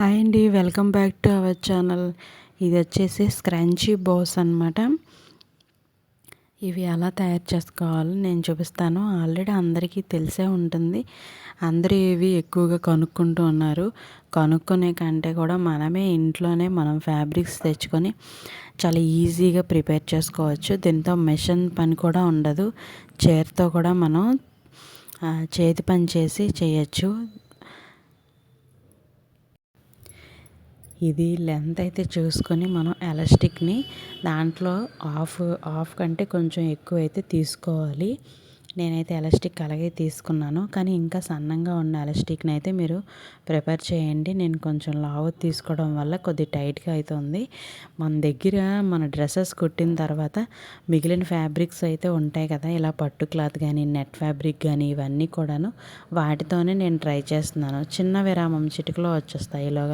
Hi అండి, welcome back to our channel. ఇది వచ్చేసి స్క్రంచీ బాస్ అనమాట. ఇవి ఎలా తయారు చేసుకోవాలో నేను చూపిస్తాను. ఆల్రెడీ అందరికీ తెలిసే ఉంటుంది. అందరూ ఇవి ఎక్కువగా కనుక్కుంటూ ఉన్నారు. కనుక్కునే కంటే కూడా మనమే ఇంట్లోనే మనం ఫ్యాబ్రిక్స్ తెచ్చుకొని చాలా ఈజీగా ప్రిపేర్ చేసుకోవచ్చు. దీంతో మెషిన్ పని కూడా ఉండదు. చేతితో కూడా మనం చేతి పని చేసి చేయొచ్చు. ఇది లెంత్ అయితే చూసుకొని మనం ఎలాస్టిక్ని దాంట్లో హాఫ్ కంటే కొంచెం ఎక్కువ అయితే తీసుకోవాలి. నేనైతే ఎలాస్టిక్ అలాగే తీసుకున్నాను, కానీ ఇంకా సన్నంగా ఉన్న ఎలాస్టిక్ని అయితే మీరు ప్రిపేర్ చేయండి. నేను కొంచెం లావు తీసుకోవడం వల్ల కొద్ది టైట్గా అవుతుంది. మన దగ్గర మన డ్రెస్సెస్ కుట్టిన తర్వాత మిగిలిన ఫ్యాబ్రిక్స్ అయితే ఉంటాయి కదా, ఇలా పట్టు క్లాత్ కానీ నెట్ ఫ్యాబ్రిక్ కానీ ఇవన్నీ కూడాను వాటితోనే నేను ట్రై చేస్తున్నాను. చిన్న విరామం చిటికలో వచ్చేస్తాయి. ఇలాగ